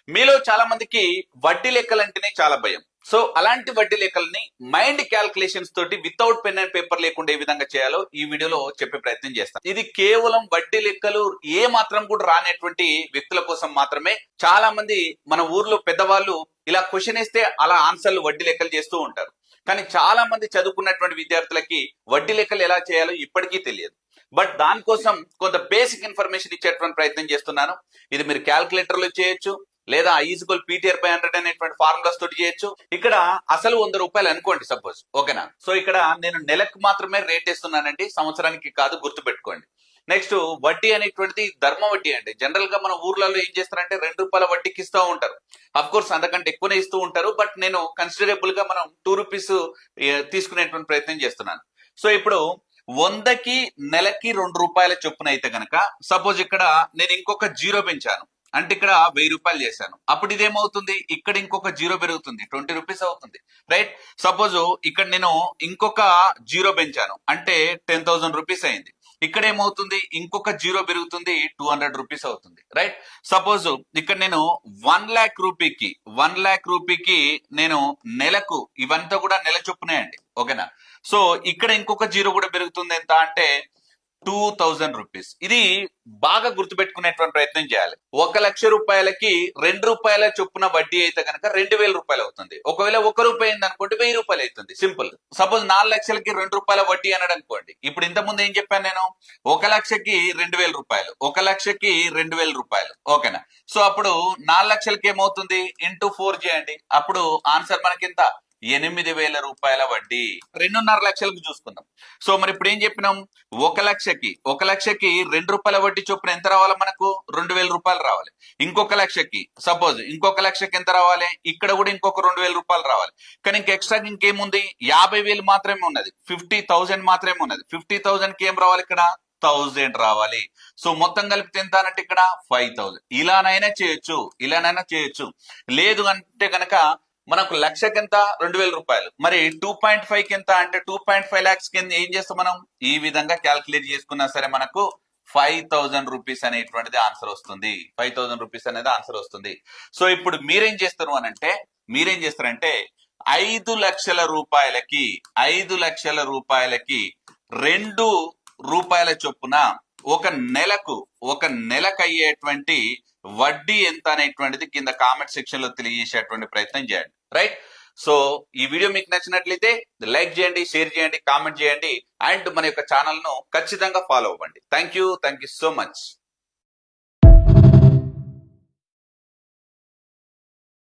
మీలో చాలా మందికి వడ్డీ లెక్కలంటేనే చాలా భయం. సో అలాంటి వడ్డీ లెక్కల్ని మైండ్ క్యాల్కులేషన్స్ తోటి వితౌట్ పెన్ అండ్ పేపర్ లేకుండా ఏ విధంగా చేయాలో ఈ వీడియోలో చెప్పే ప్రయత్నం చేస్తాను. ఇది కేవలం వడ్డీ లెక్కలు ఏ మాత్రం కూడా రానటువంటి వ్యక్తుల కోసం మాత్రమే. చాలా మంది మన ఊర్లో పెద్దవాళ్ళు ఇలా క్వశ్చన్ వేస్తే అలా ఆన్సర్లు వడ్డీ లెక్కలు చేస్తూ ఉంటారు. కానీ చాలా మంది చదువుకున్నటువంటి విద్యార్థులకి వడ్డీ లెక్కలు ఎలా చేయాలో ఇప్పటికీ తెలియదు. బట్ దానికోసం కొంత బేసిక్ ఇన్ఫర్మేషన్ ఇచ్చేటువంటి ప్రయత్నం చేస్తున్నాను. ఇది మీరు క్యాల్కులేటర్ లో చేయొచ్చు, లేదా ఈజ్గోల్ PTR/100 అనేటువంటి ఫార్ములాస్ తోటి చేయొచ్చు. ఇక్కడ అసలు 100 రూపాయలు అనుకోండి సపోజ్, ఓకేనా? సో ఇక్కడ నేను నెలకు మాత్రమే రేట్ ఇస్తున్నానండి, సంవత్సరానికి కాదు, గుర్తుపెట్టుకోండి. నెక్స్ట్ వడ్డీ అనేటువంటిది ధర్మ వడ్డీ అండి. జనరల్ గా మన ఊర్లలో ఏం చేస్తారంటే 2 రూపాయల వడ్డీకి ఇస్తూ ఉంటారు. అఫ్ కోర్స్ అంతకంటే ఎక్కువనే ఇస్తూ ఉంటారు, బట్ నేను కన్సిడరబుల్ గా మనం 2 రూపీస్ తీసుకునేటువంటి ప్రయత్నం చేస్తున్నాను. సో ఇప్పుడు 100కి నెలకి 2 రూపాయల చొప్పున అయితే గనక సపోజ్ ఇక్కడ నేను ఇంకొక 0 పెంచాను అంటే ఇక్కడ 1000 రూపాయలు చేశాను. అప్పుడు ఇదేమవుతుంది, ఇక్కడ ఇంకొక 0 పెరుగుతుంది, 20 రూపీస్ అవుతుంది, రైట్? సపోజ్ ఇక్కడ నేను ఇంకొక 0 పెంచాను అంటే 10,000 రూపీస్ అయింది. ఇక్కడ ఏమవుతుంది, ఇంకొక 0 పెరుగుతుంది, 200 రూపీస్ అవుతుంది, రైట్? సపోజ్ ఇక్కడ నేను 1 lakh రూపీకి నేను నెలకు, ఇవంతా కూడా నెల చొప్పునే అండి, ఓకేనా? సో ఇక్కడ ఇంకొక 0 కూడా పెరుగుతుంది, ఎంత అంటే 2000 రూపీస్. ఇది బాగా గుర్తుపెట్టుకునేటువంటి ప్రయత్నం చేయాలి. 1 లక్ష రూపాయలకి 2 రూపాయల చొప్పున వడ్డీ అయితే కనుక 2000 రూపాయలు అవుతుంది. ఒకవేళ 1 రూపాయి అయింది అనుకోండి 1000 రూపాయలు అవుతుంది, సింపుల్. సపోజ్ 4 లక్షలకి 2 రూపాయల వడ్డీ అన్నాడు అనుకోండి. ఇప్పుడు ఇంత ముందు ఏం చెప్పాను నేను, 1 లక్షకి 2000 రూపాయలు, 1 లక్షకి 2000 రూపాయలు, ఓకేనా? సో అప్పుడు 4 లక్షలకి ఏమవుతుంది, ఇంటూ 4 చేయండి. అప్పుడు ఆన్సర్ మనకి ఎంత, 8,000 రూపాయల వడ్డీ. 2.5 లక్షలకు చూసుకుందాం. సో మరి ఇప్పుడు ఏం చెప్పినాం, 1 లక్షకి 2 రూపాయల వడ్డీ చొప్పున ఎంత రావాలి మనకు, 2,000 రూపాయలు రావాలి. ఇంకొక లక్షకి సపోజ్ ఇంకొక లక్షకి ఎంత రావాలి, ఇక్కడ కూడా ఇంకొక 2,000 రూపాయలు రావాలి. కానీ ఇంక ఎక్స్ట్రా ఇంకేముంది, 50,000 మాత్రమే ఉన్నది, 50,000 మాత్రమే ఉన్నది. 50,000 కి ఏం రావాలి, ఇక్కడ 1000 రావాలి. సో మొత్తం కలిపితే ఎంత అన్నట్టు ఇక్కడ 5,000. ఇలానైనా చేయొచ్చు. లేదు అంటే కనుక మనకు లక్షకి ఎంత, 2,000 రూపాయలు. మరి 2.5 కి ఎంత అంటే 2.5 lakhs కి ఏం చేస్తాం మనం, ఈ విధంగా క్యాల్కులేట్ చేసుకున్నా సరే మనకు 5,000 రూపీస్ అనేటువంటిది ఆన్సర్ వస్తుంది. 5,000 రూపీస్ అనేది ఆన్సర్ వస్తుంది. సో ఇప్పుడు మీరేం చేస్తారంటే 5 లక్షల రూపాయలకి 2 రూపాయల చొప్పున ఒక నెలకు అయ్యేటువంటి వడ్డీ ఎంత అనేటువంటిది కింద కామెంట్ సెక్షన్ లో తెలియజేసేటువంటి ప్రయత్నం చేయండి, రైట్? సో ఈ వీడియో మీకు నచ్చినట్లయితే లైక్ చేయండి, షేర్ చేయండి, కామెంట్ చేయండి, అండ్ మన యొక్క ఛానల్ ను ఖచ్చితంగా ఫాలో అవ్వండి. Thank you so much.